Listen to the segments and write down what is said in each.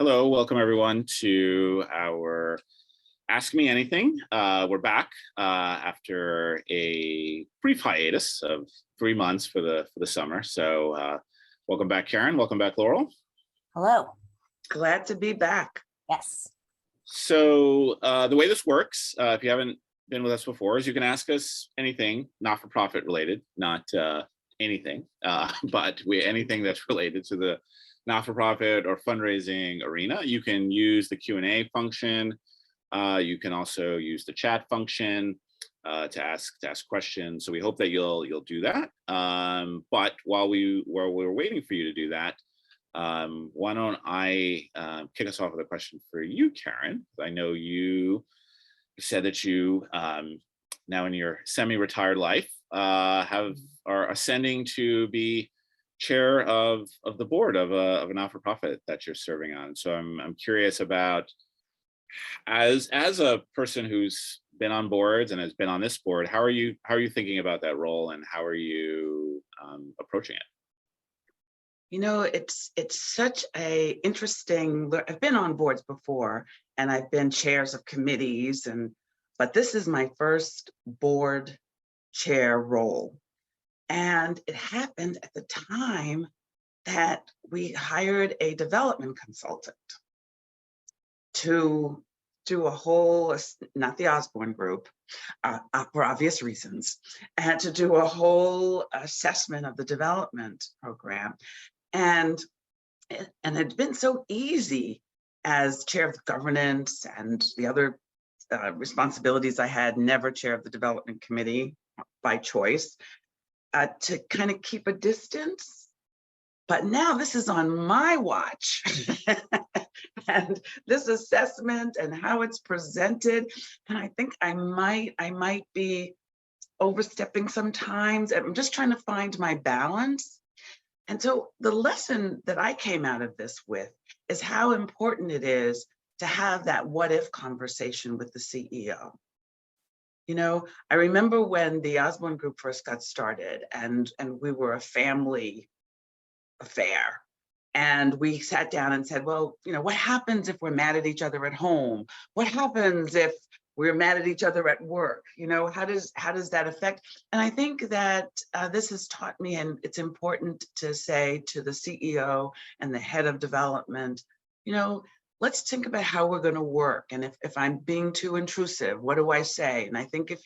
Hello, welcome everyone to our Ask Me Anything. We're back after a brief hiatus of 3 months for the summer. So welcome back, Karen. Welcome back, Laurel. Hello. Glad to be back. Yes. So the way this works, if you haven't been with us before, is you can ask us anything, not-for-profit related, not anything, but anything that's related to the not-for-profit or fundraising arena. You can use the Q&A function. You can also use the chat function to ask questions. So we hope that you'll do that. But while we're waiting for you to do that, why don't I kick us off with a question for you, Karen? I know you said that you now in your semi-retired life are ascending to be chair of the board of a not-for-profit that you're serving on. So I'm curious about, as a person who's been on boards and has been on this board, how are you thinking about that role, and how are you approaching it? You know, it's such a interesting. I've been on boards before, and I've been chairs of committees, but this is my first board chair role. And it happened at the time that we hired a development consultant to do a whole, not the Osborne Group, for obvious reasons, and to do a whole assessment of the development program. And it had been so easy as chair of the governance and the other responsibilities I had, never chair of the development committee by choice, to kind of keep a distance. But now this is on my watch. And this assessment and how it's presented, and I think I might be overstepping sometimes. I'm just trying to find my balance. And so the lesson that I came out of this with is how important it is to have that what if conversation with the CEO. You know, I remember when the Osborne Group first got started, and we were a family affair. And we sat down and said, well, you know, what happens if we're mad at each other at home? What happens if we're mad at each other at work? You know, how does that affect? And I think that this has taught me, and it's important to say to the CEO and the head of development, you know, let's think about how we're going to work. And if I'm being too intrusive, what do I say? And I think if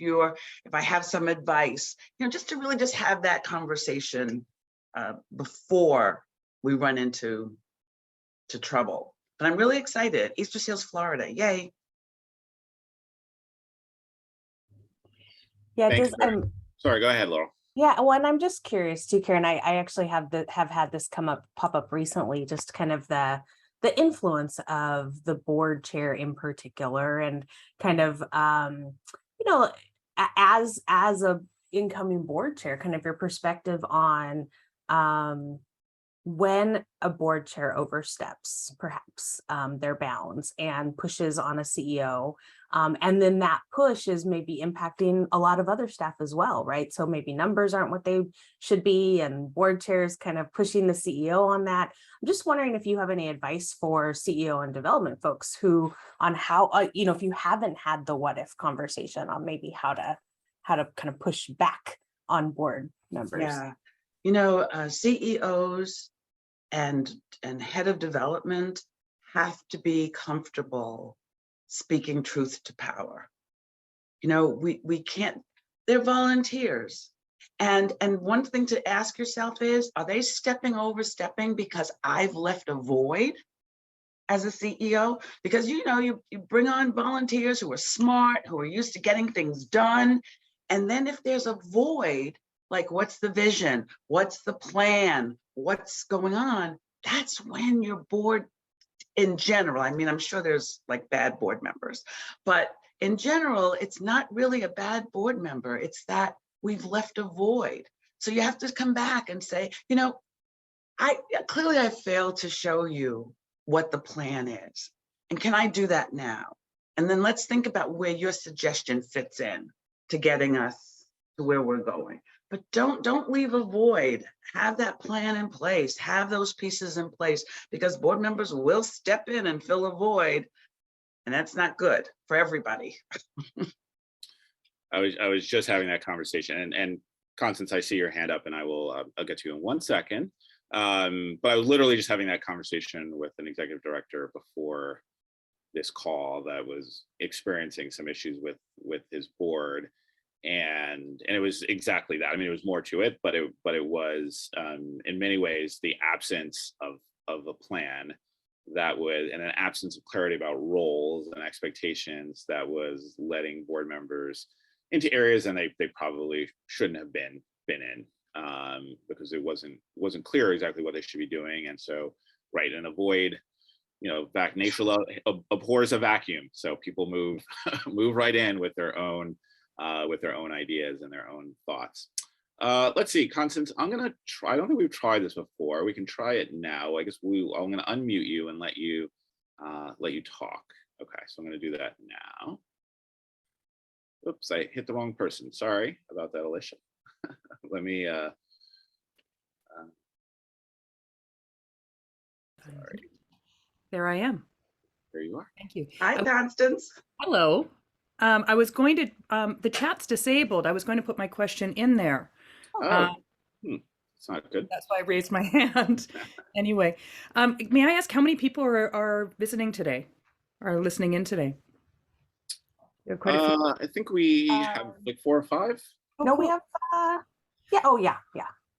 I have some advice, you know, just to really just have that conversation before we run into trouble. But I'm really excited. Easter Seals, Florida, yay! Yeah, sorry, go ahead, Laurel. Yeah, well, and I'm just curious too, Karen. I actually have had this pop up recently, just kind of the influence of the board chair in particular, and kind of you know, as a incoming board chair, kind of your perspective on when a board chair oversteps perhaps their bounds and pushes on a CEO, and then that push is maybe impacting a lot of other staff as well, right? So maybe numbers aren't what they should be, and board chairs kind of pushing the CEO on that. I'm just wondering if you have any advice for CEO and development folks on how, you know, if you haven't had the what if conversation, on maybe how to kind of push back on board members. Yeah, you know, CEOs and head of development have to be comfortable speaking truth to power. You know, we can't, they're volunteers. And one thing to ask yourself is, are they overstepping because I've left a void as a CEO? Because, you know, you bring on volunteers who are smart, who are used to getting things done. And then if there's a void, like what's the vision? What's the plan? What's going on? That's when your board, in general, I mean, I'm sure there's like bad board members, but in general, it's not really a bad board member. It's that we've left a void. So you have to come back and say, you know, I failed to show you what the plan is. And can I do that now? And then let's think about where your suggestion fits in to getting us to where we're going. but don't leave a void. Have that plan in place, have those pieces in place, because board members will step in and fill a void, and that's not good for everybody. I was just having that conversation, and Constance, I see your hand up, and I'll get to you in 1 second. But I was literally just having that conversation with an executive director before this call that was experiencing some issues with his board, and it was exactly that. I mean, it was more to it, but it was in many ways the absence of a plan that would, and an absence of clarity about roles and expectations that was letting board members into areas and they probably shouldn't have been in, because it wasn't clear exactly what they should be doing. And so, right, and avoid, nature abhors a vacuum, so people move move right in with their own ideas and their own thoughts. Let's see, Constance, I'm gonna try. I don't think we've tried this before. We can try it now. I guess I'm gonna unmute you and let you talk. Okay, so I'm gonna do that now. Oops, I hit the wrong person. Sorry about that, Alicia. Let me. Sorry. There I am. There you are. Thank you. Hi, Constance. Hello. I was going to, the chat's disabled. I was going to put my question in there. Oh, it's not good. That's why I raised my hand. Anyway, may I ask how many people are visiting today, are listening in today? There are quite a few. I think we have like 4 or 5. No, we have, yeah, oh, yeah,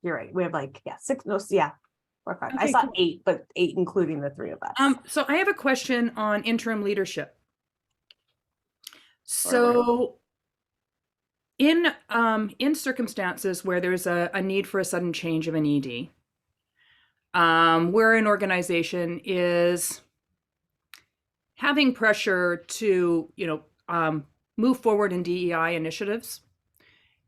you're right. We have like, 6, no, 4 or 5. I Okay, saw cool. 8, but 8 including the 3 of us. So I have a question on interim leadership. So in circumstances where there's a need for a sudden change of an ED, where an organization is having pressure to, move forward in DEI initiatives,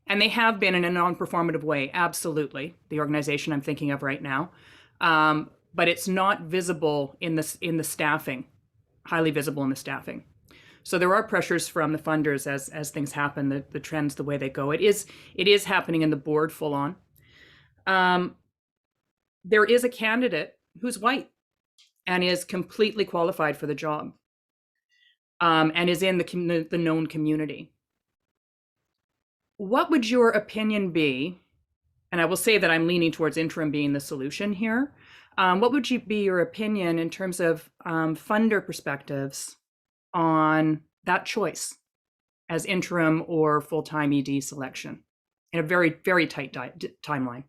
and they have been in a non-performative way, absolutely, the organization I'm thinking of right now, but it's not visible in the staffing, highly visible in the staffing. So there are pressures from the funders as things happen, the trends, the way they go. It is happening in the board full on. There is a candidate who's white and is completely qualified for the job, and is in the known community. What would your opinion be? And I will say that I'm leaning towards interim being the solution here. What would be your opinion in terms of funder perspectives on that choice as interim or full-time ED selection in a very, very tight timeline?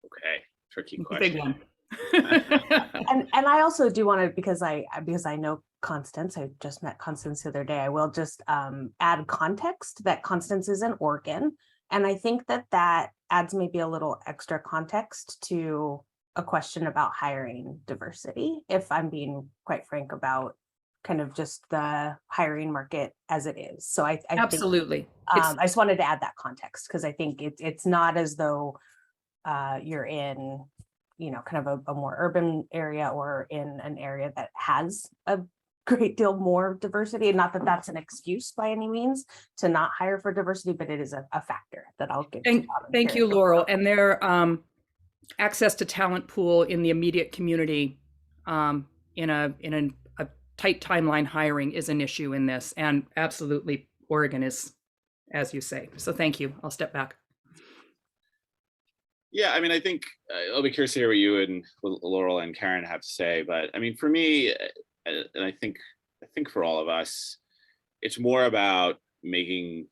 Okay, tricky Big question. one. And I also do want to, because I know Constance, I just met Constance the other day, I will just add context that Constance is in Oregon. And I think that adds maybe a little extra context to a question about hiring diversity, if I'm being quite frank about kind of just the hiring market as it is. So I Absolutely. think, I just wanted to add that context, because I think it's not as though you're in, kind of a more urban area or in an area that has a great deal more diversity. And not that that's an excuse by any means to not hire for diversity, but it is a factor that I'll give. Thank you, Laurel. And their access to talent pool in the immediate community in a tight timeline hiring is an issue in this. And absolutely, Oregon is, as you say. So thank you. I'll step back. Yeah, I mean, I think I'll be curious to hear what you and Laurel and Karen have to say. But I mean, for me, and I think for all of us, it's more about making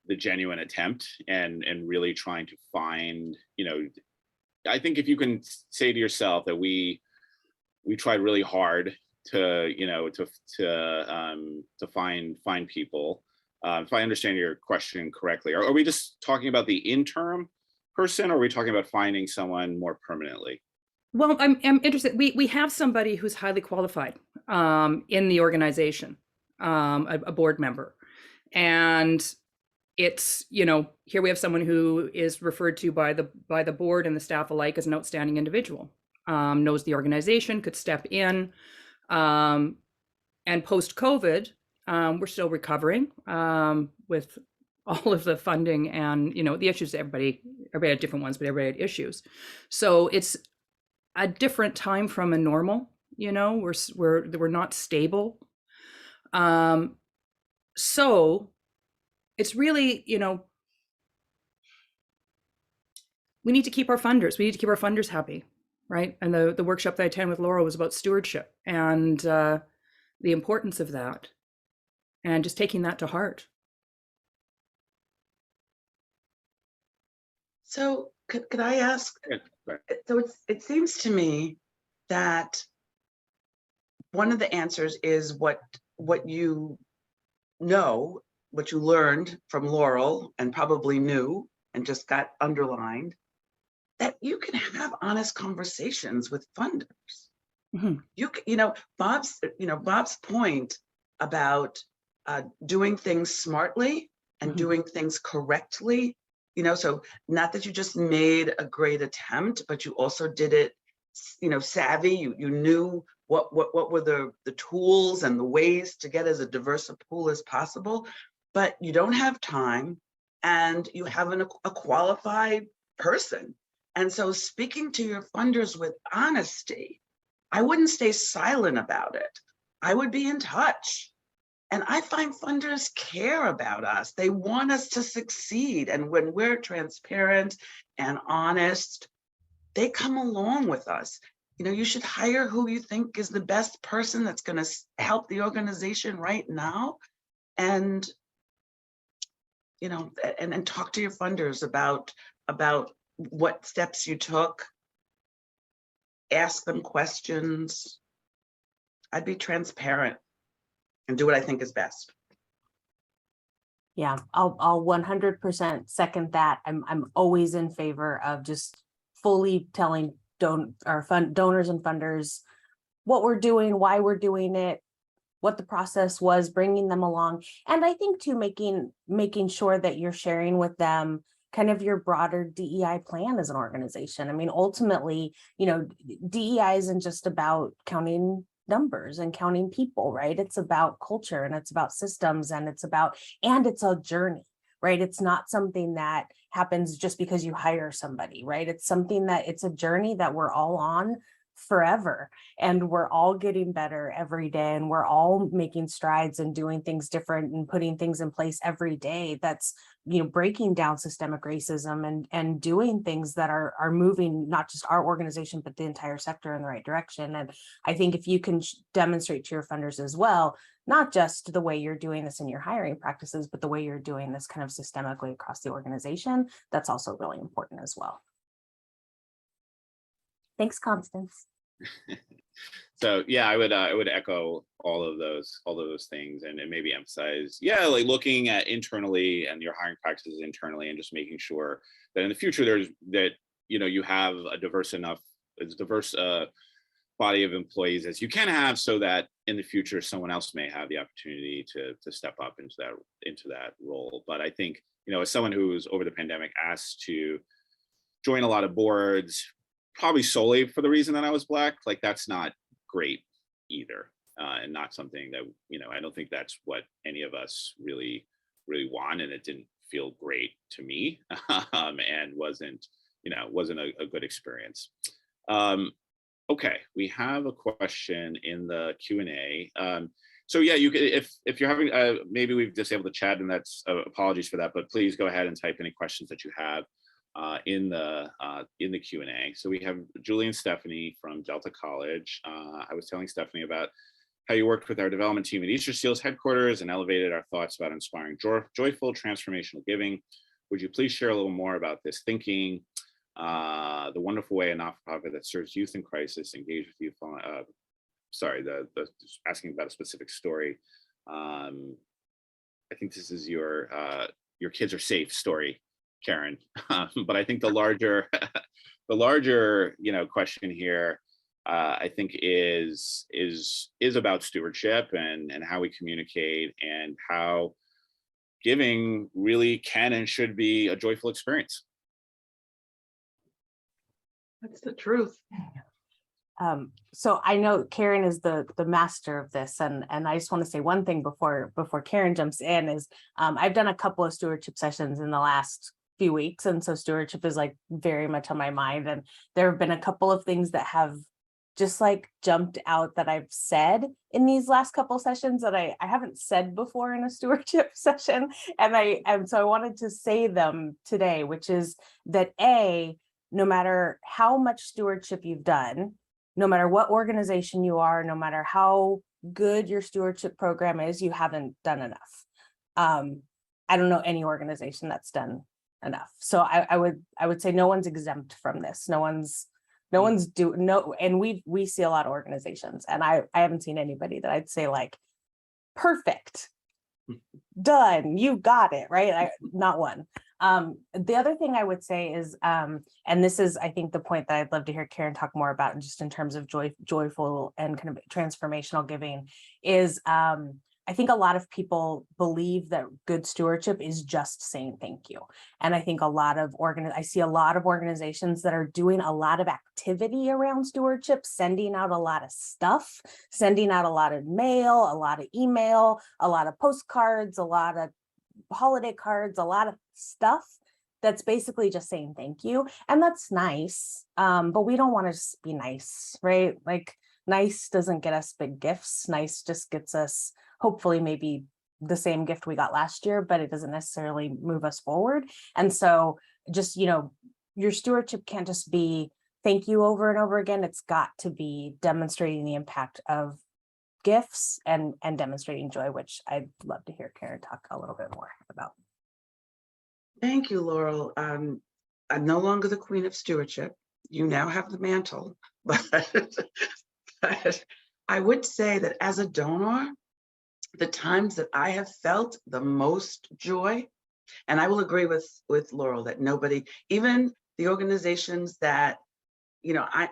the genuine attempt and really trying to find, I think if you can say to yourself that we tried really hard to find people. If I understand your question correctly, are we just talking about the interim person, or are we talking about finding someone more permanently? Well, I'm interested. We have somebody who's highly qualified in the organization, a board member, and it's, here we have someone who is referred to by the board and the staff alike as an outstanding individual, knows the organization, could step in, and post-COVID, we're still recovering with all of the funding and, you know, the issues. Everybody had different ones, but everybody had issues. So it's a different time from a normal. You know, we're not stable. So it's really, you know, we need to keep our funders. We need to keep our funders happy, right? And the workshop that I attended with Laura was about stewardship and the importance of that, and just taking that to heart. So could I ask, so it seems to me that one of the answers is what you know, what you learned from Laurel and probably knew and just got underlined, that you can have honest conversations with funders. Mm-hmm. You know, Bob's point about doing things smartly and Mm-hmm. doing things correctly, you know, so not that you just made a great attempt, but you also did it, you know, savvy. You knew what were the tools and the ways to get as a diverse a pool as possible, but you don't have time and you have a qualified person. And so speaking to your funders with honesty, I wouldn't stay silent about it. I would be in touch. And I find funders care about us. They want us to succeed. And when we're transparent and honest, they come along with us. You know, you should hire who you think is the best person that's going to help the organization right now. And, you know, and talk to your funders about what steps you took. Ask them questions. I'd be transparent and do what I think is best. Yeah, I'll 100% second that. I'm always in favor of just fully telling donors and funders what we're doing, why we're doing it, what the process was, bringing them along. And I think too, making sure that you're sharing with them kind of your broader DEI plan as an organization. I mean, ultimately, you know, DEI isn't just about counting numbers and counting people, right? It's about culture and it's about systems and it's a journey, right? It's not something that happens just because you hire somebody, right? It's a journey that we're all on forever, and we're all getting better every day, and we're all making strides and doing things different and putting things in place every day that's, you know, breaking down systemic racism and doing things that are moving not just our organization but the entire sector in the right direction. And I think if you can demonstrate to your funders as well, not just the way you're doing this in your hiring practices, but the way you're doing this kind of systemically across the organization, that's also really important as well. Thanks, Constance. So yeah, I would echo all of those things, and maybe emphasize, yeah, like looking at internally and your hiring practices internally, and just making sure that in the future you have a diverse body of employees as you can have, so that in the future someone else may have the opportunity to step up into that role. But I think, you know, as someone who's over the pandemic asked to join a lot of boards, probably solely for the reason that I was Black, like that's not great either, and not something that, you know, I don't think that's what any of us really want, and it didn't feel great to me, and wasn't a good experience. Okay, we have a question in the Q&A. So yeah, you could, if you're having, maybe we've disabled the chat, and that's apologies for that, but please go ahead and type any questions that you have in the Q&A. So we have Julie and Stephanie from Delta College. I was telling Stephanie about how you worked with our development team at Easter Seals headquarters and elevated our thoughts about inspiring joyful transformational giving. Would you please share a little more about this thinking, the wonderful way a not-for-profit that serves youth in crisis engage with youth? The asking about a specific story. I think this is your kids are safe story, Karen. But I think the larger question here, I think is about stewardship and how we communicate, and how giving really can and should be a joyful experience. That's the truth. So I know Karen is the master of this, and I just want to say one thing before Karen jumps in is I've done a couple of stewardship sessions in the last few weeks, and so stewardship is like very much on my mind, and there have been a couple of things that have just like jumped out that I've said in these last couple sessions that I haven't said before in a stewardship session, and so I wanted to say them today, which is that no matter how much stewardship you've done, no matter what organization you are, no matter how good your stewardship program is, you haven't done enough. I don't know any organization that's done enough. So I would say no one's exempt from this. No one's and we see a lot of organizations, and I haven't seen anybody that I'd say like perfect, done, you got it right. Not one. The other thing I would say is, and this is, I think, the point that I'd love to hear Karen talk more about, and just in terms of joyful and kind of transformational giving, is I think a lot of people believe that good stewardship is just saying thank you. And I think I see a lot of organizations that are doing a lot of activity around stewardship, sending out a lot of stuff, sending out a lot of mail, a lot of email, a lot of postcards, a lot of holiday cards, a lot of stuff that's basically just saying thank you. And that's nice. But we don't want to just be nice, right? Like nice doesn't get us big gifts. Nice just gets us hopefully maybe the same gift we got last year, but it doesn't necessarily move us forward. And so just, your stewardship can't just be thank you over and over again. It's got to be demonstrating the impact of gifts and demonstrating joy, which I'd love to hear Karen talk a little bit more about. Thank you, Laurel. I'm no longer the queen of stewardship. You now have the mantle, but I would say that as a donor, the times that I have felt the most joy, and I will agree with Laurel that nobody, even the organizations that,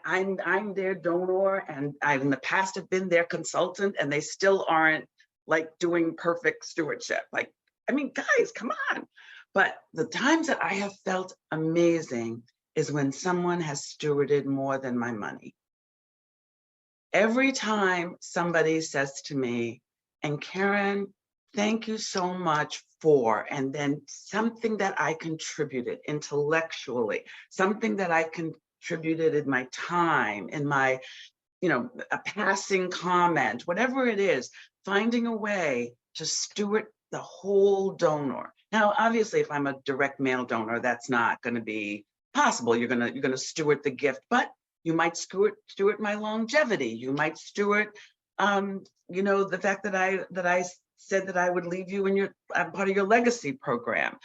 I'm their donor, and I've in the past have been their consultant, and they still aren't like doing perfect stewardship. Like, I mean, guys, come on. But the times that I have felt amazing is when someone has stewarded more than my money. Every time somebody says to me, and Karen, thank you so much for, and then something that I contributed intellectually, something that I contributed in my time, in my, a passing comment, whatever it is, finding a way to steward the whole donor. Now, obviously, if I'm a direct mail donor, that's not going to be possible. You're gonna steward the gift, but you might steward my longevity. You might steward the fact that I said that I would leave you in I'm part of your legacy program.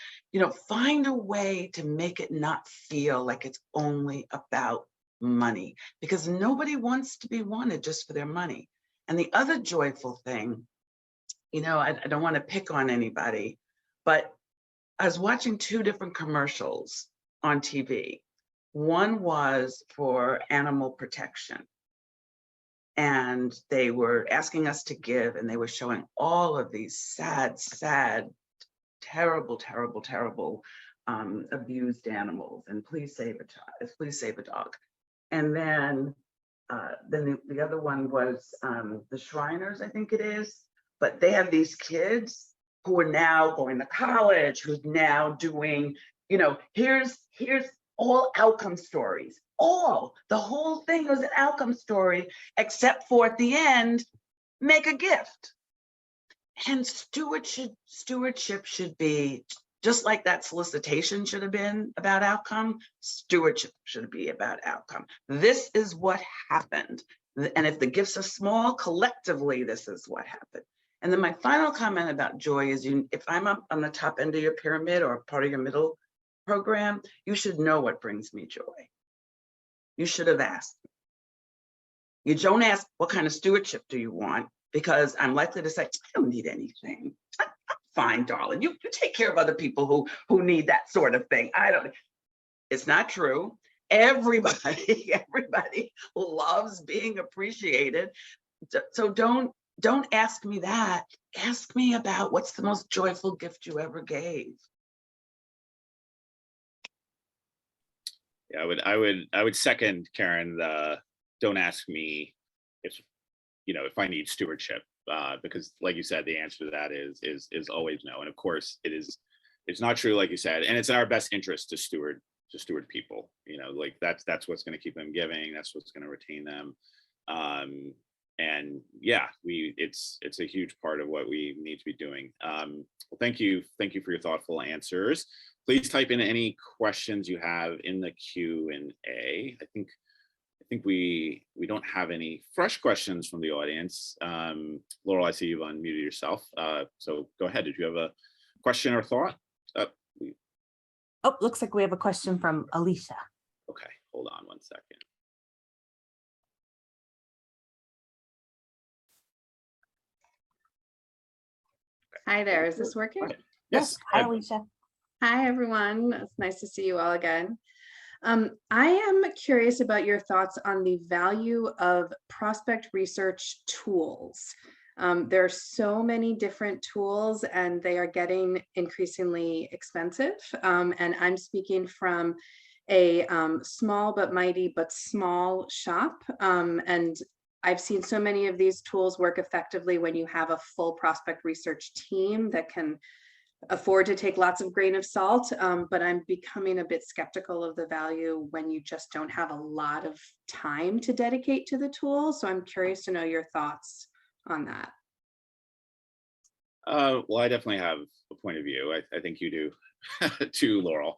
Find a way to make it not feel like it's only about money, because nobody wants to be wanted just for their money. And the other joyful thing, I don't want to pick on anybody, but I was watching two different commercials on TV. One was for animal protection, and they were asking us to give, and they were showing all of these sad, terrible abused animals, and please save a dog. And then the other one was the Shriners, I think it is, but they have these kids who are now going to college, who's now doing, here's all outcome stories. The whole thing was an outcome story, except for at the end, make a gift. And stewardship should be just like that solicitation should have been about outcome. Stewardship should be about outcome. This is what happened. And if the gifts are small, collectively, this is what happened. And then my final comment about joy is, if I'm up on the top end of your pyramid or part of your middle program, you should know what brings me joy. You should have asked. You don't ask, what kind of stewardship do you want? Because I'm likely to say, I don't need anything. I'm fine, darling. You take care of other people who need that sort of thing. It's not true. Everybody loves being appreciated. So don't ask me that. Ask me about what's the most joyful gift you ever gave. Yeah, I would second Karen, don't ask me if, if I need stewardship, because like you said, the answer to that is always no. And of course it's not true, like you said, and it's in our best interest to steward people, like that's what's going to keep them giving. That's what's going to retain them. And yeah, it's a huge part of what we need to be doing. Well, thank you for your thoughtful answers. Please type in any questions you have in the Q&A. I think we don't have any fresh questions from the audience. Laurel, I see you've unmuted yourself, so go ahead. Did you have a question or thought? Oh, looks like we have a question from Alicia. Okay, hold on one second. Hi there, is this working? Yes. Hi, Alicia. Hi, everyone. It's nice to see you all again. I am curious about your thoughts on the value of prospect research tools. There are so many different tools and they are getting increasingly expensive. And I'm speaking from a small but mighty but small shop. And I've seen so many of these tools work effectively when you have a full prospect research team that can afford to take lots of grain of salt, but I'm becoming a bit skeptical of the value when you just don't have a lot of time to dedicate to the tool. So I'm curious to know your thoughts on that. Well, I definitely have a point of view. I think you do too, Laurel.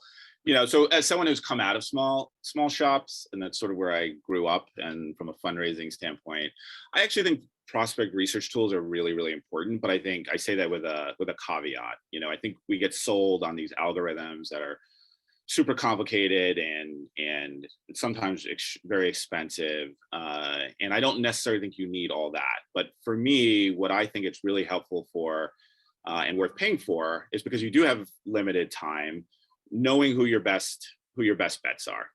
So as someone who's come out of small shops, and that's sort of where I grew up, and from a fundraising standpoint, I actually think prospect research tools are really, really important. But I think I say that with a caveat. I think we get sold on these algorithms that are super complicated and sometimes very expensive. And I don't necessarily think you need all that. But for me, what I think it's really helpful for and worth paying for is because you do have limited time, knowing who your best bets are.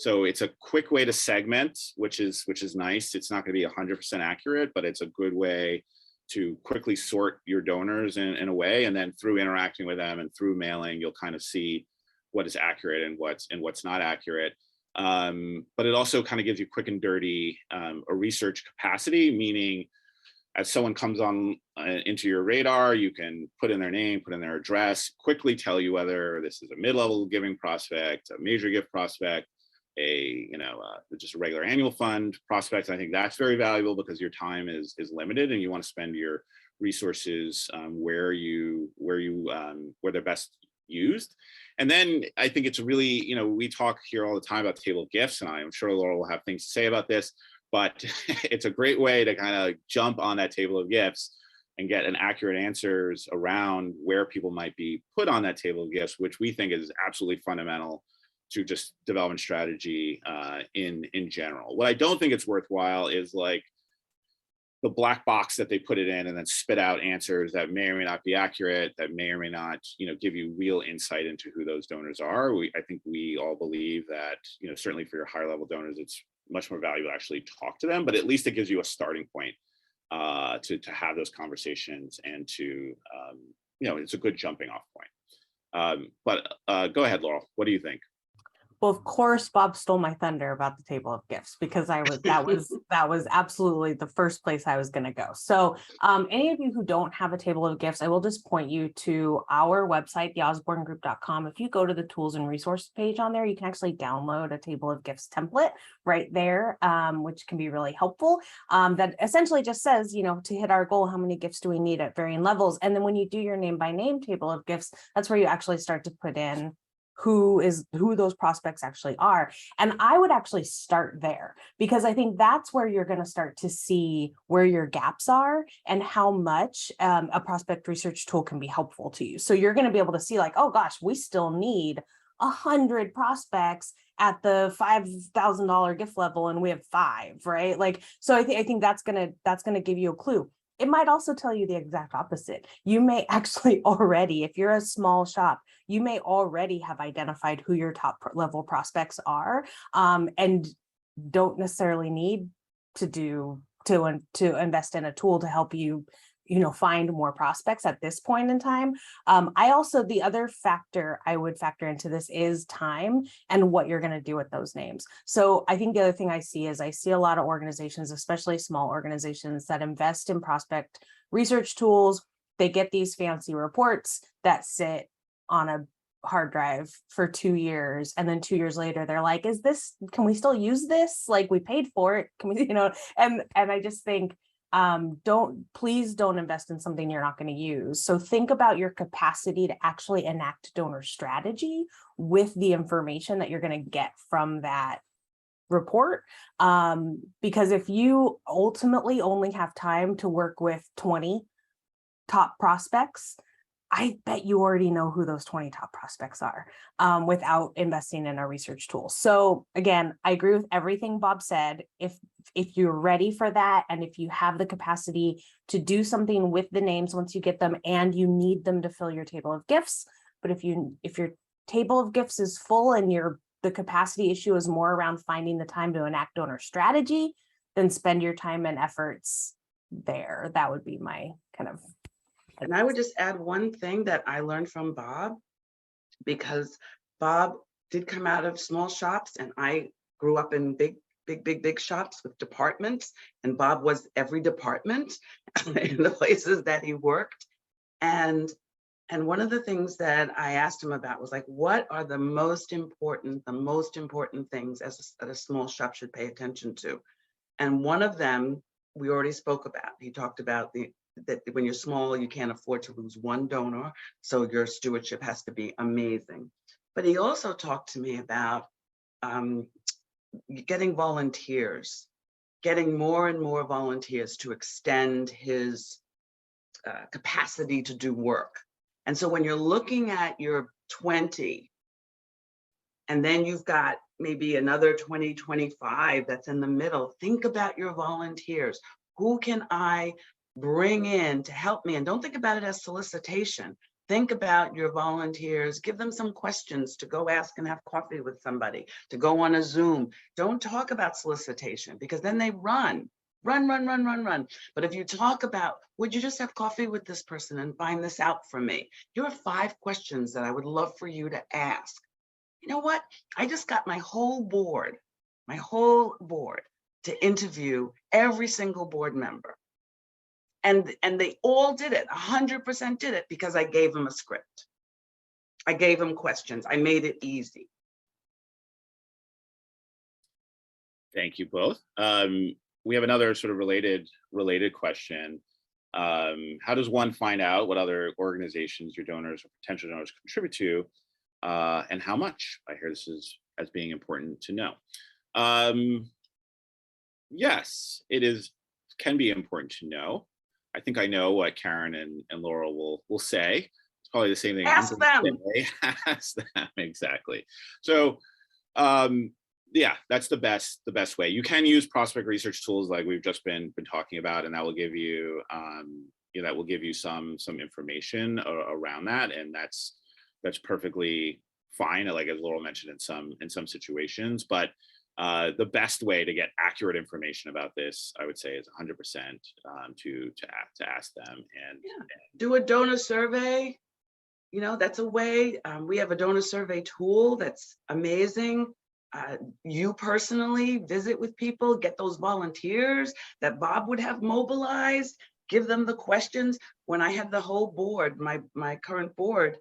So it's a quick way to segment, which is nice. It's not going to be 100% accurate, but it's a good way to quickly sort your donors in a way. And then through interacting with them and through mailing, you'll kind of see what is accurate and what's not accurate. But it also kind of gives you quick and dirty a research capacity, meaning as someone comes on into your radar, you can put in their name, put in their address, quickly tell you whether this is a mid-level giving prospect, a major gift prospect, just a regular annual fund prospect. And I think that's very valuable because your time is limited and you want to spend your resources where they're best used. And then I think it's really, we talk here all the time about table of gifts, and I'm sure Laura will have things to say about this, but it's a great way to kind of jump on that table of gifts and get an accurate answers around where people might be put on that table of gifts, which we think is absolutely fundamental to just development strategy in general. What I don't think it's worthwhile is like the black box that they put it in and then spit out answers that may or may not be accurate, that may or may not, give you real insight into who those donors are. I think we all believe that, certainly for your higher level donors, it's much more valuable to actually talk to them, but at least it gives you a starting point to have those conversations and to, it's a good jumping off point. But go ahead, Laurel, what do you think? Well, of course, Bob stole my thunder about the table of gifts because that was absolutely the first place I was going to go. So any of you who don't have a table of gifts, I will just point you to our website, theosborngroup.com. If you go to the tools and resources page on there, you can actually download a table of gifts template right there, which can be really helpful. That essentially just says, to hit our goal, how many gifts do we need at varying levels? And then when you do your name by name table of gifts, that's where you actually start to put in who those prospects actually are. And I would actually start there because I think that's where you're going to start to see where your gaps are and how much a prospect research tool can be helpful to you. So you're going to be able to see like, oh gosh, we still need 100 prospects at the $5,000 gift level and we have 5, right? Like, so I think that's going to give you a clue. It might also tell you the exact opposite. You may actually already, if you're a small shop, you may already have identified who your top level prospects are, and don't necessarily need to invest in a tool to help you find more prospects at this point in time. The other factor I would factor into this is time and what you're going to do with those names. So I think the other thing I see a lot of organizations, especially small organizations, that invest in prospect research tools. They get these fancy reports that sit on a hard drive for 2 years, and then 2 years later they're like, can we still use this? Like, we paid for it, can we, and I just think, please don't invest in something you're not going to use. So think about your capacity to actually enact donor strategy with the information that you're going to get from that report. Because if you ultimately only have time to work with 20 top prospects, I bet you already know who those 20 top prospects are, without investing in a research tool. So again, I agree with everything Bob said. If you're ready for that, and if you have the capacity to do something with the names once you get them, and you need them to fill your table of gifts, but if your table of gifts is full and the capacity issue is more around finding the time to enact donor strategy, then spend your time and efforts there. That would be my kind of. And I would just add one thing that I learned from Bob, because Bob did come out of small shops, and I grew up in big shops with departments, and Bob was every department in the places that he worked. And one of the things that I asked him about was like, what are the most important things that a small shop should pay attention to? And one of them we already spoke about. He talked about that when you're small, you can't afford to lose one donor, so your stewardship has to be amazing. But he also talked to me about getting volunteers, getting more and more volunteers to extend his capacity to do work. And so when you're looking at your 20, and then you've got maybe another 20, 25 that's in the middle, think about your volunteers. Who can I bring in to help me? And don't think about it as solicitation. Think about your volunteers, give them some questions to go ask and have coffee with somebody, to go on a Zoom. Don't talk about solicitation, because then they run. But if you talk about, would you just have coffee with this person and find this out for me? Here are 5 questions that I would love for you to ask. You know what? I just got my whole board to interview every single board member. And they all did it, 100% did it, because I gave them a script. I gave them questions. I made it easy. Thank you both. We have another sort of related question. How does one find out what other organizations your donors or potential donors contribute to, and how much? I hear this as being important to know. Yes, can be important to know. I think I know what Karen and Laurel will say. It's probably the same thing. Ask them. Ask them, exactly. So yeah, that's the best way. You can use prospect research tools like we've just been talking about, and that will give you some information around that, and that's perfectly fine, like as Laurel mentioned, in some situations. But the best way to get accurate information about this, I would say, is 100% to ask them and do a donor survey. That's a way. We have a donor survey tool that's amazing. You personally visit with people, get those volunteers that Bob would have mobilized, give them the questions. When I had the whole board, my current board,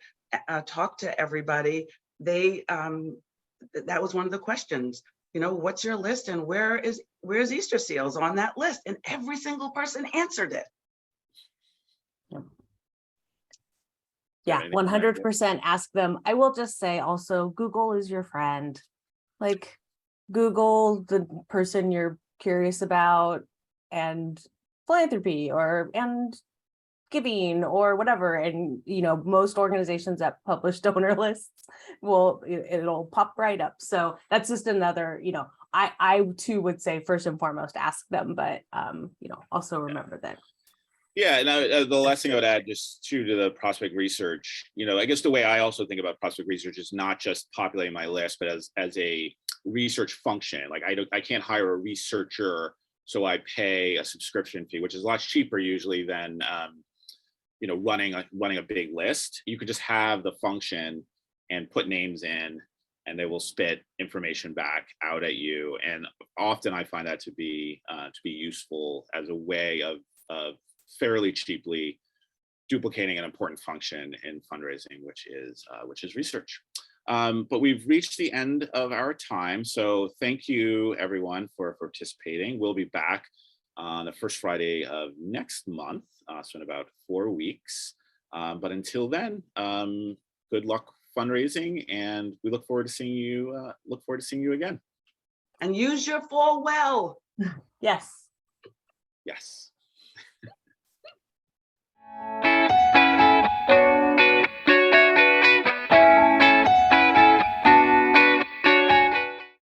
talk to everybody, that was one of the questions. What's your list, and where's Easter seals on that list? And every single person answered it. Yeah, 100% ask them. I will just say also, Google is your friend. Like, Google the person you're curious about, and philanthropy and giving or whatever, and most organizations that publish donor lists it'll pop right up. So that's just another, I too would say first and foremost ask them, but also remember that. Yeah, and the last thing I would add, just to the prospect research, I guess the way I also think about prospect research is not just populating my list, but as a research function. Like I can't hire a researcher So I pay a subscription fee, which is a lot cheaper usually than running a big list. You could just have the function and put names in, and they will spit information back out at you. And often I find that to be useful as a way of fairly cheaply duplicating an important function in fundraising, which is research. But we've reached the end of our time. So thank you everyone for participating. We'll be back on the first Friday of next month, so in about 4 weeks. But until then, good luck fundraising, and we look forward to seeing you again. And use your fall well. Yes. Yes.